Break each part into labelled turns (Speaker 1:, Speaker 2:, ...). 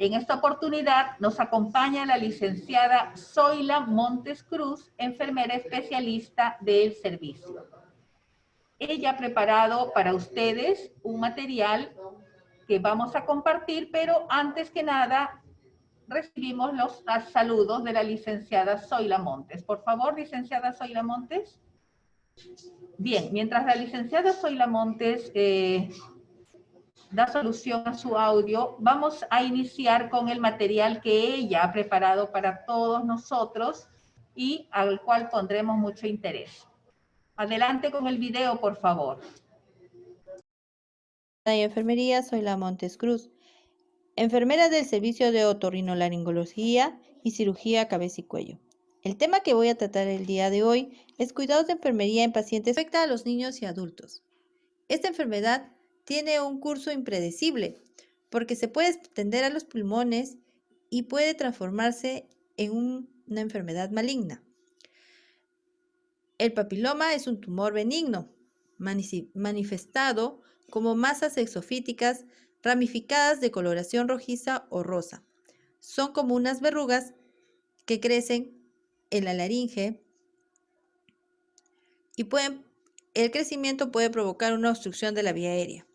Speaker 1: En esta oportunidad nos acompaña la licenciada Zoila Montes Cruz, enfermera especialista del servicio. Ella ha preparado para ustedes un material que vamos a compartir, pero antes que nada recibimos los saludos de la licenciada Zoila Montes. Por favor, licenciada Zoila Montes. Bien, mientras la licenciada Zoila Montes da solución a su audio, vamos a iniciar con el material que ella ha preparado para todos nosotros y al cual pondremos mucho interés. Adelante con el video, por favor.
Speaker 2: De enfermería, soy la Montes Cruz, enfermera del servicio de otorrinolaringología y cirugía cabeza y cuello. El tema que voy a tratar el día de hoy es cuidados de enfermería en pacientes que afecta a los niños y adultos. Esta enfermedad tiene un curso impredecible porque se puede extender a los pulmones y puede transformarse en una enfermedad maligna. El papiloma es un tumor benigno manifestado como masas exofíticas ramificadas de coloración rojiza o rosa. Son como unas verrugas que crecen en la laringe y el crecimiento puede provocar una obstrucción de la vía aérea.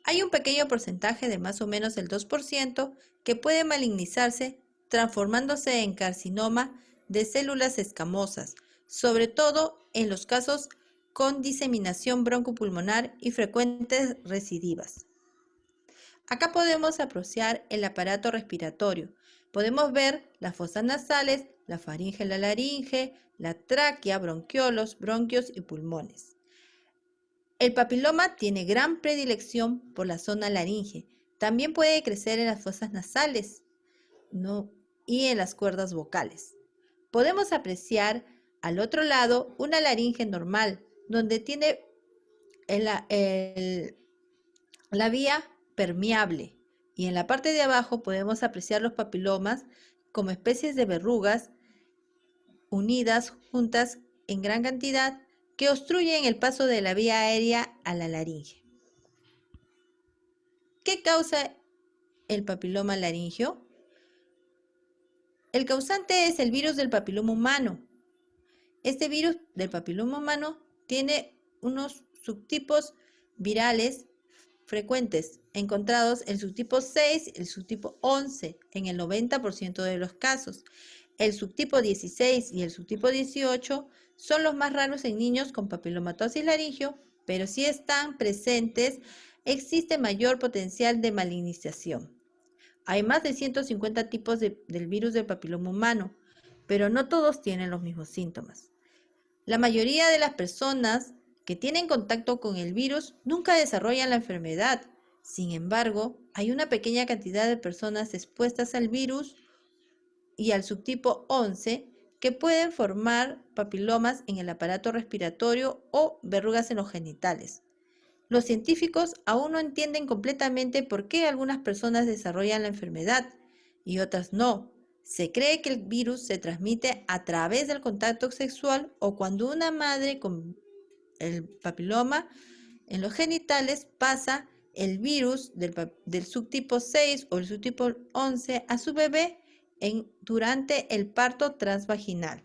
Speaker 2: Hay un pequeño porcentaje de más o menos el 2% que puede malignizarse transformándose en carcinoma de células escamosas, sobre todo en los casos con diseminación broncopulmonar y frecuentes recidivas. Acá podemos apreciar el aparato respiratorio. Podemos ver las fosas nasales, la faringe, la laringe, la tráquea, bronquiolos, bronquios y pulmones. El papiloma tiene gran predilección por la zona laringe. También puede crecer en las fosas nasales y en las cuerdas vocales. Podemos apreciar al otro lado una laringe normal, donde tiene la vía permeable. Y en la parte de abajo podemos apreciar los papilomas como especies de verrugas unidas, juntas en gran cantidad, que obstruyen el paso de la vía aérea a la laringe. ¿Qué causa el papiloma laringio? El causante es el virus del papiloma humano. Este virus del papiloma humano tiene unos subtipos virales frecuentes, encontrados el subtipo 6 y el subtipo 11 en el 90% de los casos. El subtipo 16 y el subtipo 18 son los más raros en niños con papilomatosis laringio, pero si están presentes, existe mayor potencial de malignización. Hay más de 150 tipos del virus del papiloma humano, pero no todos tienen los mismos síntomas. La mayoría de las personas que tienen contacto con el virus nunca desarrollan la enfermedad. Sin embargo, hay una pequeña cantidad de personas expuestas al virus y al subtipo 11 que pueden formar papilomas en el aparato respiratorio o verrugas en los genitales. Los científicos aún no entienden completamente por qué algunas personas desarrollan la enfermedad y otras no. Se cree que el virus se transmite a través del contacto sexual o cuando una madre con el papiloma en los genitales pasa el virus del subtipo 6 o el subtipo 11 a su bebé durante el parto transvaginal.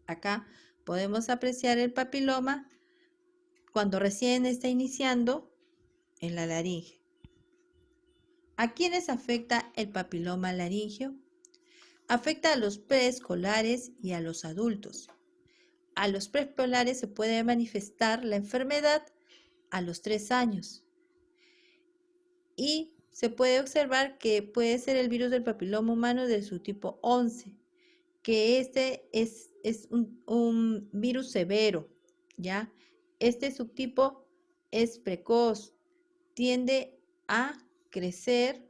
Speaker 2: Acá podemos apreciar el papiloma cuando recién está iniciando en la laringe. ¿A quiénes afecta el papiloma laringio? Afecta a los preescolares y a los adultos. A los preescolares se puede manifestar la enfermedad a los 3 años. Y se puede observar que puede ser el virus del papiloma humano del subtipo 11, que este es un virus severo, ¿ya? Este subtipo es precoz, tiende a crecer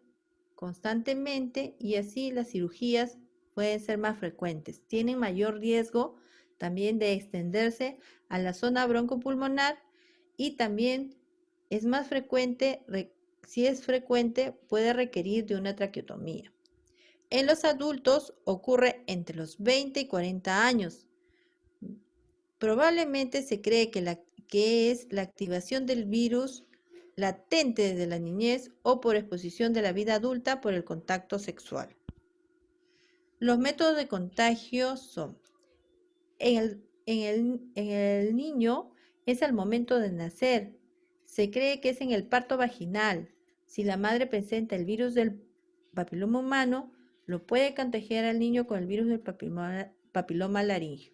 Speaker 2: constantemente y así las cirugías pueden ser más frecuentes. Tienen mayor riesgo también de extenderse a la zona broncopulmonar y también es más frecuente, si es frecuente, puede requerir de una traqueotomía. En los adultos ocurre entre los 20 y 40 años. Probablemente se cree que es la activación del virus latente desde la niñez o por exposición de la vida adulta por el contacto sexual. Los métodos de contagio son: en el niño es al momento de nacer. Se cree que es en el parto vaginal. Si la madre presenta el virus del papiloma humano, lo puede contagiar al niño con el virus del papiloma laríngeo.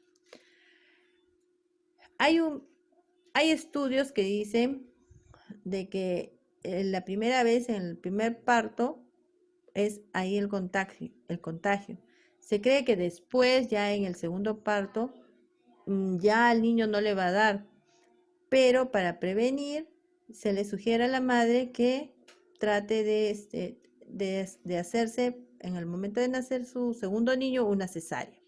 Speaker 2: Hay estudios que dicen de que la primera vez en el primer parto es ahí el contagio. Se cree que después, ya en el segundo parto, ya al niño no le va a dar, pero para prevenir se le sugiere a la madre que trate de hacerse en el momento de nacer su segundo niño una cesárea.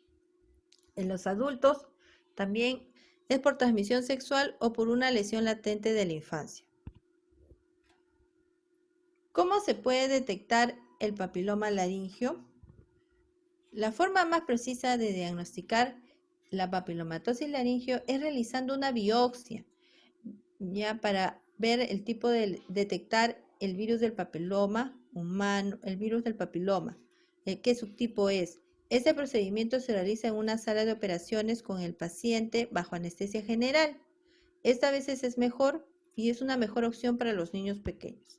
Speaker 2: En los adultos también es por transmisión sexual o por una lesión latente de la infancia. ¿Cómo se puede detectar el papiloma laríngeo? La forma más precisa de diagnosticar la papilomatosis laríngeo es realizando una biopsia, ya para ver el tipo de detectar el virus del papiloma humano, el virus del papiloma, qué subtipo es. Este procedimiento se realiza en una sala de operaciones con el paciente bajo anestesia general. Esta a veces es mejor y es una mejor opción para los niños pequeños.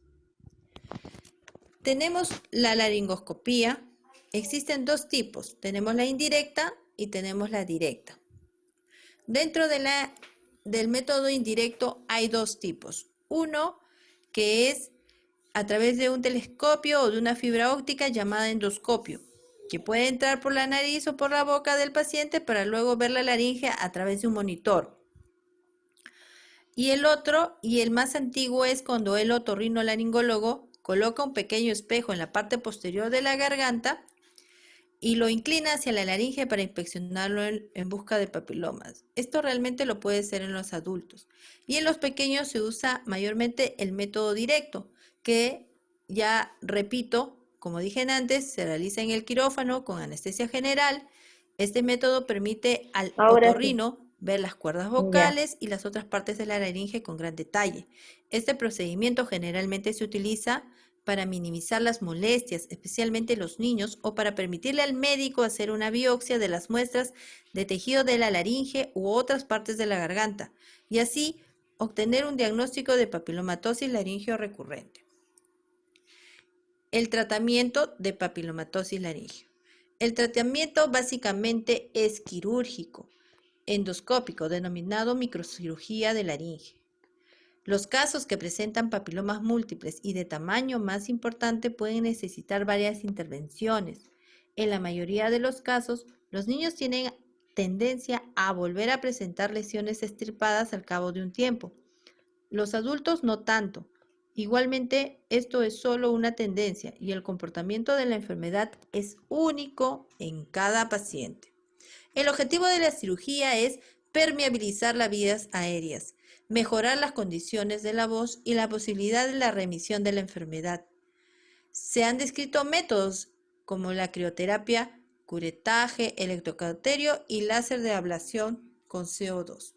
Speaker 2: Tenemos la laringoscopía. Existen dos tipos. Tenemos la indirecta y tenemos la directa. Dentro del método indirecto hay dos tipos. Uno que es a través de un telescopio o de una fibra óptica llamada endoscopio, que puede entrar por la nariz o por la boca del paciente para luego ver la laringe a través de un monitor. Y el otro, y el más antiguo, es cuando el otorrinolaringólogo coloca un pequeño espejo en la parte posterior de la garganta y lo inclina hacia la laringe para inspeccionarlo en busca de papilomas. Esto realmente lo puede hacer en los adultos. Y en los pequeños se usa mayormente el método directo, que ya repito, como dije antes, se realiza en el quirófano con anestesia general. Este método permite al otorrino ver las cuerdas vocales y las otras partes de la laringe con gran detalle. Este procedimiento generalmente se utiliza para minimizar las molestias, especialmente en los niños, o para permitirle al médico hacer una biopsia de las muestras de tejido de la laringe u otras partes de la garganta, y así obtener un diagnóstico de papilomatosis laríngeo recurrente. El tratamiento de papilomatosis laríngeo. El tratamiento básicamente es quirúrgico, endoscópico, denominado microcirugía de laringe. Los casos que presentan papilomas múltiples y de tamaño más importante pueden necesitar varias intervenciones. En la mayoría de los casos, los niños tienen tendencia a volver a presentar lesiones extirpadas al cabo de un tiempo. Los adultos no tanto. Igualmente, esto es solo una tendencia y el comportamiento de la enfermedad es único en cada paciente. El objetivo de la cirugía es permeabilizar las vías aéreas, mejorar las condiciones de la voz y la posibilidad de la remisión de la enfermedad. Se han descrito métodos como la crioterapia, curetaje, electrocauterio y láser de ablación con CO2.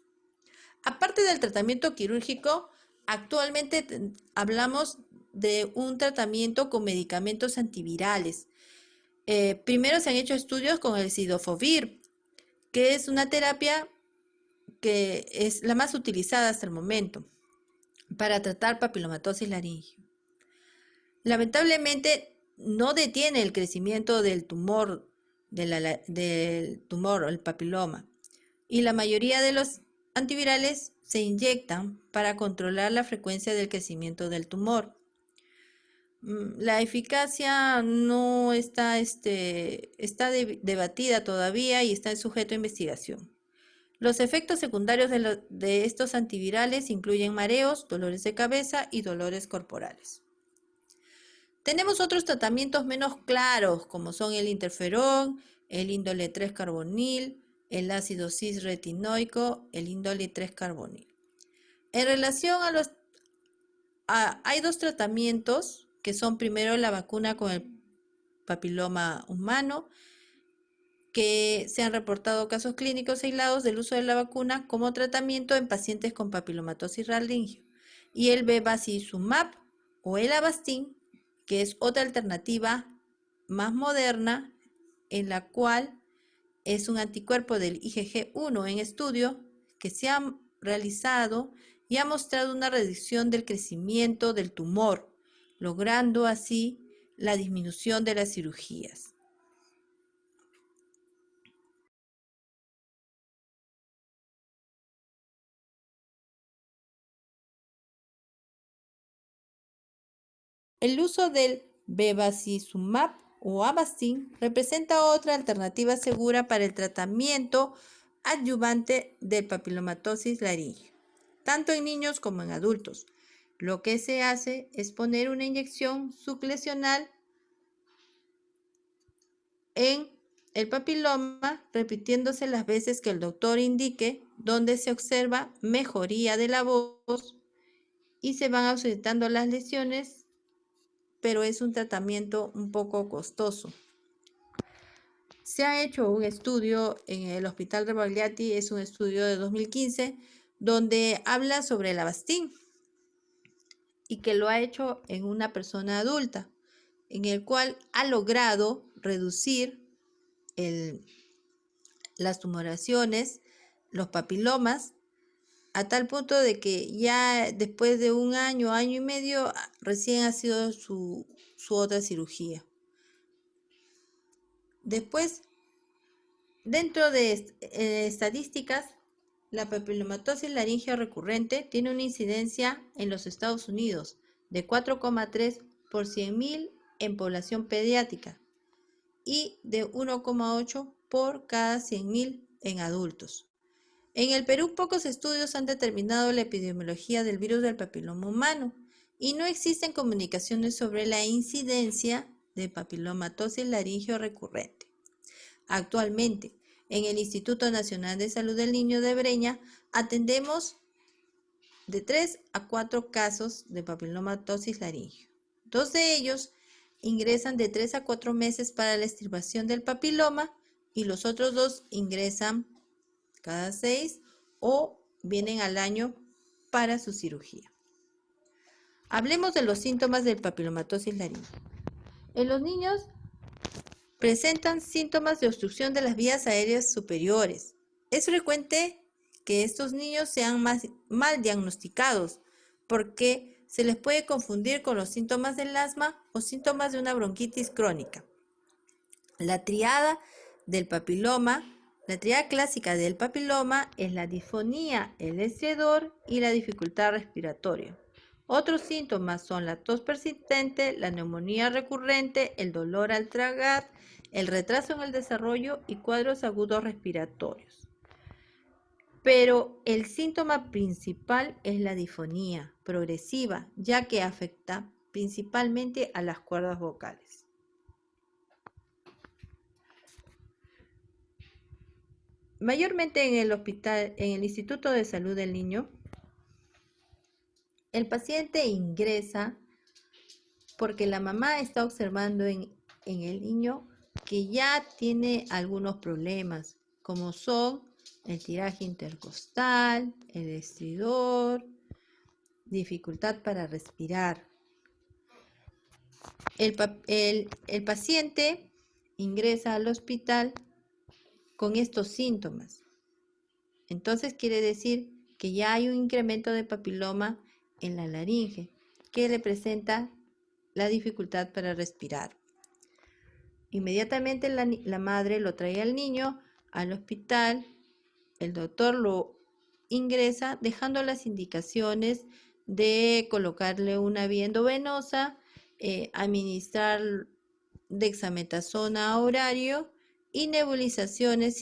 Speaker 2: Aparte del tratamiento quirúrgico, actualmente hablamos de un tratamiento con medicamentos antivirales. Primero se han hecho estudios con el cidofovir, que es una terapia que es la más utilizada hasta el momento para tratar papilomatosis laríngeo. Lamentablemente no detiene el crecimiento del tumor, o el papiloma, y la mayoría de los antivirales se inyectan para controlar la frecuencia del crecimiento del tumor. La eficacia no está, debatida todavía y está sujeto a investigación. Los efectos secundarios de estos antivirales incluyen mareos, dolores de cabeza y dolores corporales. Tenemos otros tratamientos menos claros, como son el interferón, el índole 3-carbonil, el ácido cis-retinoico, el índole 3-carbonil. En relación hay dos tratamientos que son primero la vacuna con el papiloma humano, que se han reportado casos clínicos aislados del uso de la vacuna como tratamiento en pacientes con papilomatosis laríngeo. y el bevacizumab o el Avastin, que es otra alternativa más moderna, en la cual es un anticuerpo del IgG1 en estudio que se ha realizado y ha mostrado una reducción del crecimiento del tumor, logrando así la disminución de las cirugías. El uso del bevacizumab o Avastin representa otra alternativa segura para el tratamiento adyuvante de papilomatosis laríngea, tanto en niños como en adultos. Lo que se hace es poner una inyección sublesional en el papiloma, repitiéndose las veces que el doctor indique, donde se observa mejoría de la voz y se van ausentando las lesiones, pero es un tratamiento un poco costoso. Se ha hecho un estudio en el Hospital Rebagliati, es un estudio de 2015, donde habla sobre el Avastin y que lo ha hecho en una persona adulta, en el cual ha logrado reducir las tumoraciones, los papilomas, a tal punto de que ya después de un año, año y medio, recién ha sido su otra cirugía. Después, dentro de estadísticas, la papilomatosis laríngea recurrente tiene una incidencia en los Estados Unidos de 4,3 por 100.000 en población pediátrica y de 1,8 por cada 100.000 en adultos. En el Perú, pocos estudios han determinado la epidemiología del virus del papiloma humano y no existen comunicaciones sobre la incidencia de papilomatosis laríngeo recurrente. Actualmente, en el Instituto Nacional de Salud del Niño de Breña, atendemos de 3 a 4 casos de papilomatosis laríngeo. 2 de ellos ingresan de 3 a 4 meses para la extirpación del papiloma y los otros 2 ingresan cada 6 o vienen al año para su cirugía. Hablemos de los síntomas del papilomatosis laríngea. En los niños presentan síntomas de obstrucción de las vías aéreas superiores. Es frecuente que estos niños sean mal diagnosticados porque se les puede confundir con los síntomas del asma o síntomas de una bronquitis crónica. La tríada clásica del papiloma es la disfonía, el estridor y la dificultad respiratoria. Otros síntomas son la tos persistente, la neumonía recurrente, el dolor al tragar, el retraso en el desarrollo y cuadros agudos respiratorios. Pero el síntoma principal es la disfonía progresiva, ya que afecta principalmente a las cuerdas vocales. Mayormente en el Instituto de Salud del Niño, el paciente ingresa porque la mamá está observando en el niño que ya tiene algunos problemas, como son el tiraje intercostal, el estridor, dificultad para respirar. El paciente ingresa al hospital con estos síntomas. Entonces quiere decir que ya hay un incremento de papiloma en la laringe que le presenta la dificultad para respirar. Inmediatamente la madre lo trae al niño al hospital, el doctor lo ingresa dejando las indicaciones de colocarle una vía endovenosa, administrar dexametasona a horario y nebulizaciones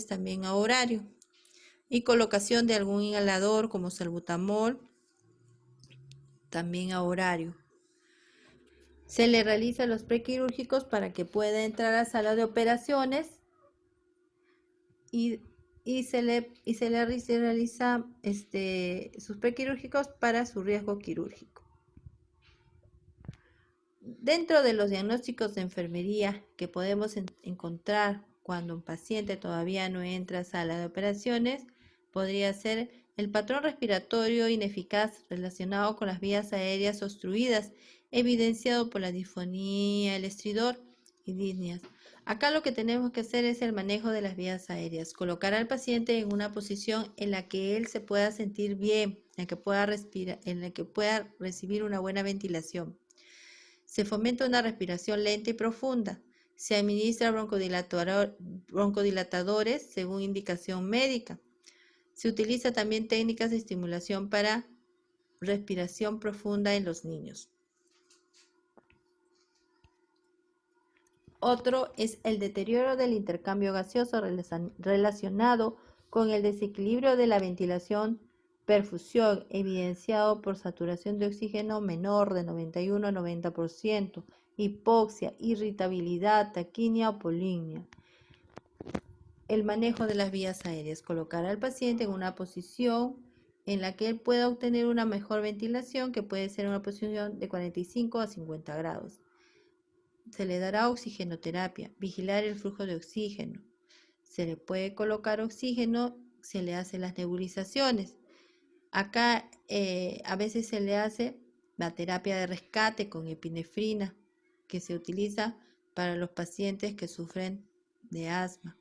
Speaker 2: también a horario y colocación de algún inhalador como salbutamol también a horario. Se le realiza los prequirúrgicos para que pueda entrar a sala de operaciones y se le realiza sus prequirúrgicos para su riesgo quirúrgico. Dentro de los diagnósticos de enfermería que podemos encontrar cuando un paciente todavía no entra a sala de operaciones, podría ser El patrón respiratorio ineficaz relacionado con las vías aéreas obstruidas, evidenciado por la disfonía, el estridor y disneas. Acá lo que tenemos que hacer es el manejo de las vías aéreas, colocar al paciente en una posición en la que él se pueda sentir bien, en la que pueda respirar, en la que pueda recibir una buena ventilación. Se fomenta una respiración lenta y profunda. Se administra broncodilatadores según indicación médica. Se utiliza también técnicas de estimulación para respiración profunda en los niños. Otro es el deterioro del intercambio gaseoso relacionado con el desequilibrio de la ventilación perfusión, evidenciado por saturación de oxígeno menor de 91 a 90%, hipoxia, irritabilidad, taquinia o polinia. El manejo de las vías aéreas, colocar al paciente en una posición en la que él pueda obtener una mejor ventilación, que puede ser una posición de 45 a 50 grados. Se le dará oxigenoterapia, vigilar el flujo de oxígeno. Se le puede colocar oxígeno, se le hacen las nebulizaciones. Acá a veces se le hace la terapia de rescate con epinefrina, que se utiliza para los pacientes que sufren de asma.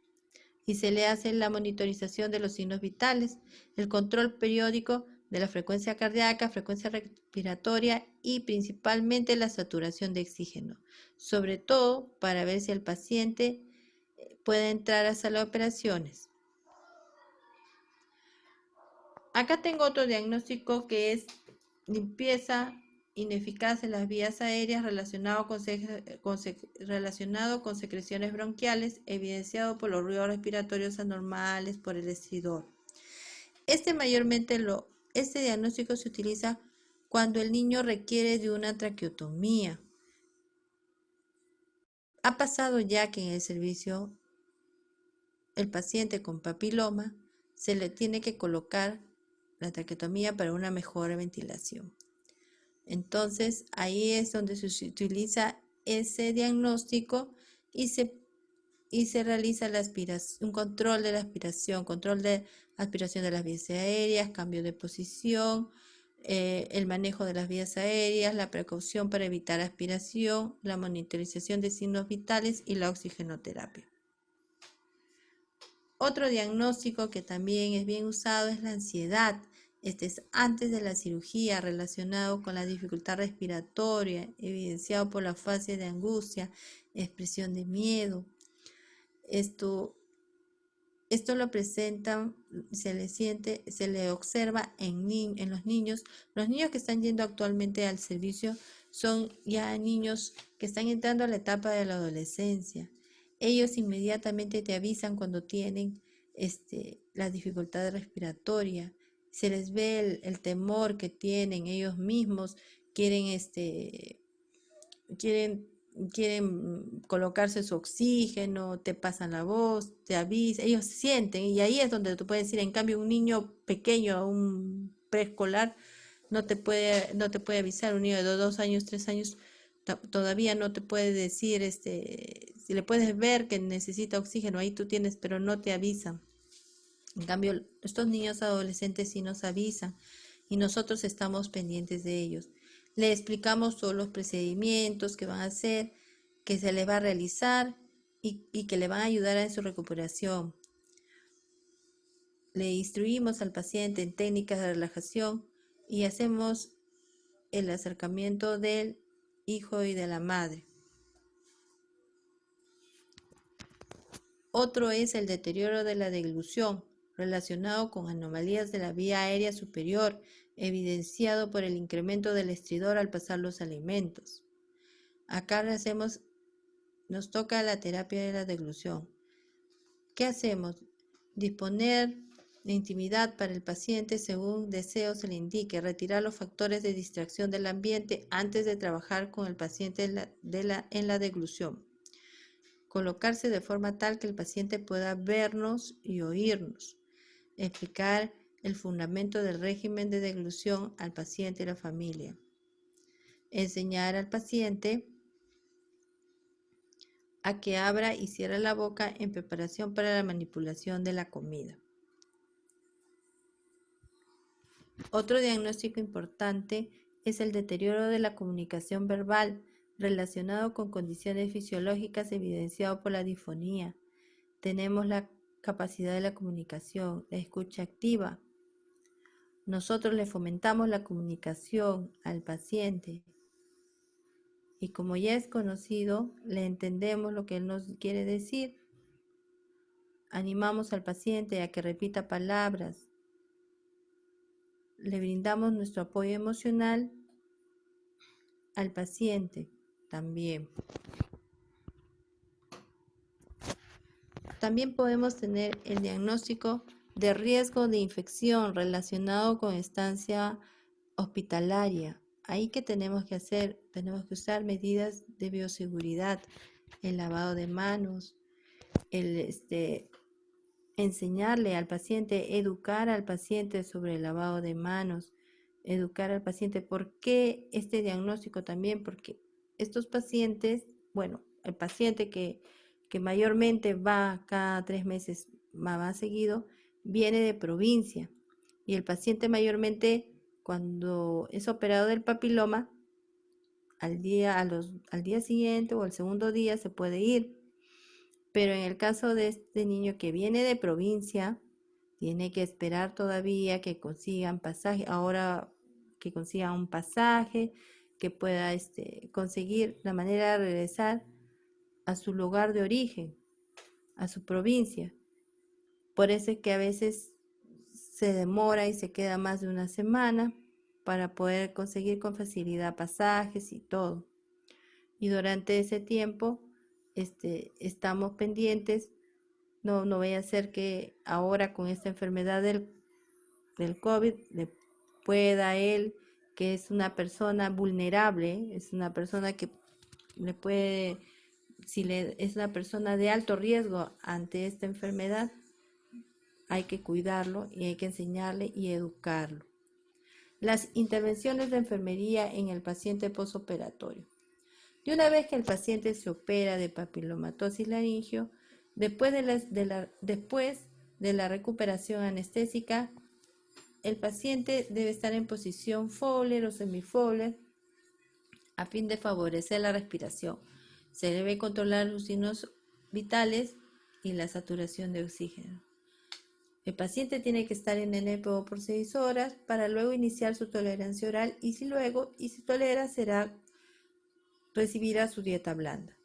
Speaker 2: Y se le hace la monitorización de los signos vitales, el control periódico de la frecuencia cardíaca, frecuencia respiratoria y principalmente la saturación de oxígeno, sobre todo para ver si el paciente puede entrar a sala de operaciones. Acá tengo otro diagnóstico que es limpieza ineficaz en las vías aéreas relacionado con secreciones bronquiales, evidenciado por los ruidos respiratorios anormales, por el estridor. Este diagnóstico se utiliza cuando el niño requiere de una traqueotomía. Ha pasado ya que en el servicio el paciente con papiloma se le tiene que colocar la traqueotomía para una mejor ventilación. Entonces, ahí es donde se utiliza ese diagnóstico y se realiza un control de la aspiración, control de aspiración de las vías aéreas, cambio de posición, el manejo de las vías aéreas, la precaución para evitar aspiración, la monitorización de signos vitales y la oxigenoterapia. Otro diagnóstico que también es bien usado es la ansiedad. Este es antes de la cirugía, relacionado con la dificultad respiratoria, evidenciado por la fase de angustia, expresión de miedo. Esto lo presentan, se le observa en los niños. Los niños que están yendo actualmente al servicio son ya niños que están entrando a la etapa de la adolescencia. Ellos inmediatamente te avisan cuando tienen la dificultad respiratoria. Se les ve el temor que tienen ellos mismos, quieren colocarse su oxígeno, te pasan la voz, te avisan, ellos sienten, y ahí es donde tú puedes decir. En cambio, un niño pequeño, un preescolar, no te puede avisar. Un niño de 2 años, 3 años, todavía no te puede decir, si le puedes ver que necesita oxígeno, ahí tú tienes, pero no te avisan. En cambio, estos niños adolescentes sí nos avisan y nosotros estamos pendientes de ellos. Le explicamos todos los procedimientos que van a hacer, que se les va a realizar y que le van a ayudar en su recuperación. Le instruimos al paciente en técnicas de relajación y hacemos el acercamiento del hijo y de la madre. Otro es el deterioro de la deglución, relacionado con anomalías de la vía aérea superior, evidenciado por el incremento del estridor al pasar los alimentos. Acá nos toca la terapia de la deglución. ¿Qué hacemos? Disponer de intimidad para el paciente según deseo se le indique, retirar los factores de distracción del ambiente antes de trabajar con el paciente en la deglución. Colocarse de forma tal que el paciente pueda vernos y oírnos. Explicar el fundamento del régimen de deglución al paciente y la familia. Enseñar al paciente a que abra y cierre la boca en preparación para la manipulación de la comida. Otro diagnóstico importante es el deterioro de la comunicación verbal relacionado con condiciones fisiológicas evidenciado por la disfonía. Tenemos la capacidad de la comunicación, la escucha activa. Nosotros le fomentamos la comunicación al paciente y como ya es conocido, le entendemos lo que él nos quiere decir. Animamos al paciente a que repita palabras. Le brindamos nuestro apoyo emocional al paciente también. También podemos tener el diagnóstico de riesgo de infección relacionado con estancia hospitalaria. Ahí que tenemos que hacer, tenemos que usar medidas de bioseguridad, el lavado de manos, el enseñarle al paciente, educar al paciente sobre el lavado de manos, educar al paciente. ¿Por qué este diagnóstico también? Porque estos pacientes, bueno, el paciente que mayormente va cada 3 meses, va seguido, viene de provincia. Y el paciente mayormente, cuando es operado del papiloma, al día siguiente o al segundo día se puede ir. Pero en el caso de este niño que viene de provincia, tiene que esperar todavía que consigan pasaje, ahora que consigan un pasaje, que pueda conseguir la manera de regresar a su lugar de origen, a su provincia. Por eso es que a veces se demora y se queda más de una semana para poder conseguir con facilidad pasajes y todo. Y durante ese tiempo estamos pendientes. No vaya a ser que ahora con esta enfermedad del COVID le pueda él, que es una persona vulnerable, es una persona que le puede, es una persona de alto riesgo ante esta enfermedad, hay que cuidarlo y hay que enseñarle y educarlo. Las intervenciones de enfermería en el paciente postoperatorio. De una vez que el paciente se opera de papilomatosis laringio, después de la recuperación anestésica, el paciente debe estar en posición Fowler o semi-Fowler a fin de favorecer la respiración. Se debe controlar los signos vitales y la saturación de oxígeno. El paciente tiene que estar en NPO por 6 horas para luego iniciar su tolerancia oral y si tolera recibirá su dieta blanda.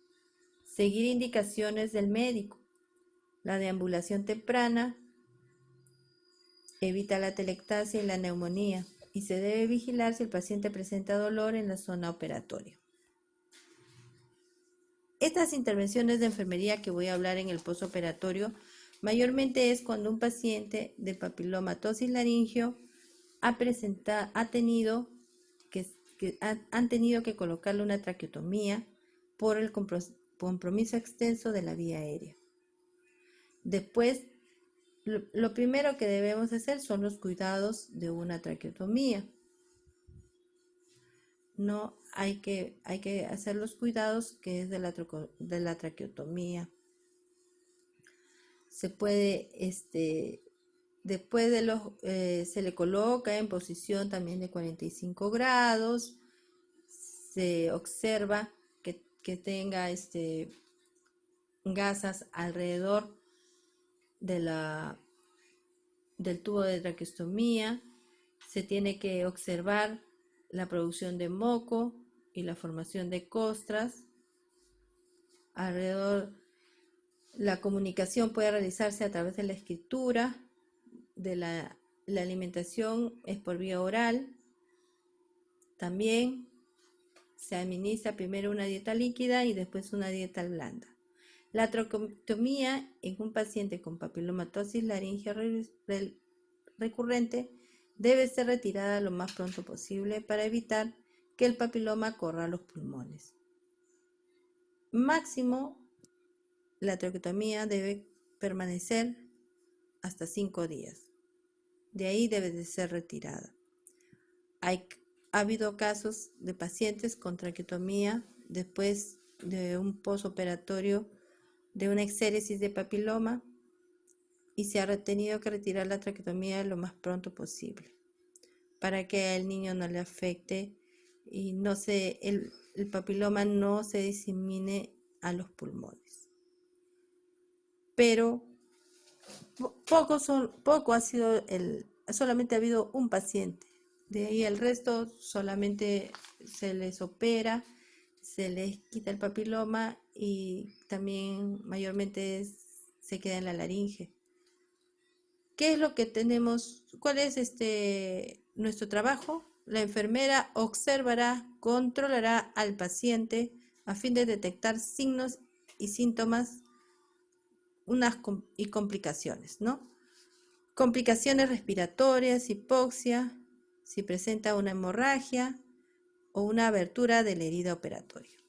Speaker 2: Seguir indicaciones del médico. La deambulación temprana evita la telectasia y la neumonía y se debe vigilar si el paciente presenta dolor en la zona operatoria. Estas intervenciones de enfermería que voy a hablar en el postoperatorio mayormente es cuando un paciente de papilomatosis laringio han tenido que colocarle una traqueotomía por el compromiso extenso de la vía aérea. Después, lo primero que debemos hacer son los cuidados de una traqueotomía. No hay que hacer los cuidados que es de la traqueotomía. Se puede, después se le coloca en posición también de 45 grados. Se observa que tenga gasas alrededor del tubo de traqueostomía. Se tiene que observar la producción de moco y la formación de costras. Alrededor, la comunicación puede realizarse a través de la escritura, la alimentación es por vía oral. También se administra primero una dieta líquida y después una dieta blanda. La traqueotomía en un paciente con papilomatosis laringio recurrente debe ser retirada lo más pronto posible para evitar que el papiloma corra a los pulmones. Máximo, la traqueotomía debe permanecer hasta 5 días. De ahí debe de ser retirada. Ha habido casos de pacientes con traqueotomía después de un postoperatorio de una exéresis de papiloma y se ha tenido que retirar la traqueotomía lo más pronto posible. para que al niño no le afecte y el papiloma no se disemine a los pulmones. Pero solamente ha habido un paciente. De ahí el resto solamente se les opera, se les quita el papiloma y también mayormente se queda en la laringe. ¿Qué es lo que tenemos? ¿Cuál es nuestro trabajo? La enfermera observará, controlará al paciente a fin de detectar signos y síntomas y complicaciones, ¿no? Complicaciones respiratorias, hipoxia, si presenta una hemorragia o una abertura de la herida operatoria.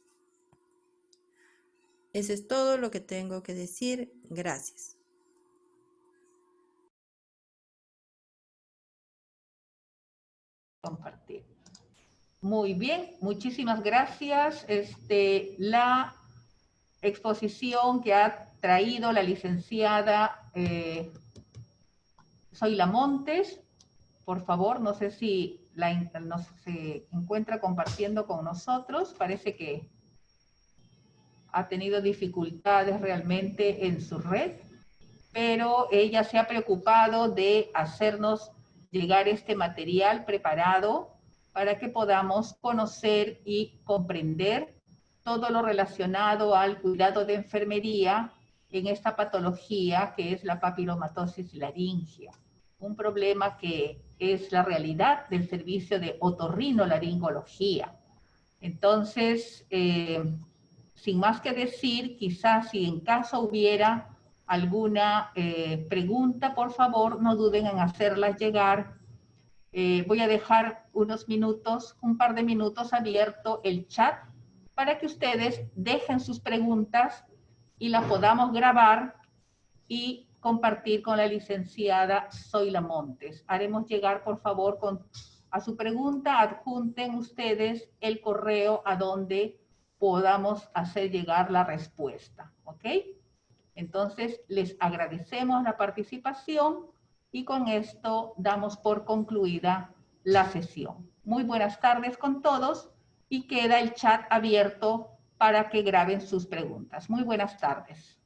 Speaker 2: Eso es todo lo que tengo que decir. Gracias.
Speaker 1: Compartir. Muy bien, muchísimas gracias. La exposición que ha traído la licenciada Zoila Montes, por favor, no sé si se encuentra compartiendo con nosotros, parece que ha tenido dificultades realmente en su red, pero ella se ha preocupado de hacernos llegar este material preparado para que podamos conocer y comprender todo lo relacionado al cuidado de enfermería en esta patología que es la papilomatosis laringea, un problema que es la realidad del servicio de otorrinolaringología. Entonces, sin más que decir, quizás si en caso hubiera alguna pregunta, por favor, no duden en hacerlas llegar. Voy a dejar unos minutos, un par de minutos abierto el chat para que ustedes dejen sus preguntas y las podamos grabar y compartir con la licenciada Zoila Montes. Haremos llegar, por favor, a su pregunta, adjunten ustedes el correo a donde podamos hacer llegar la respuesta, ¿ok? Entonces, les agradecemos la participación y con esto damos por concluida la sesión. Muy buenas tardes con todos y queda el chat abierto para que graben sus preguntas. Muy buenas tardes.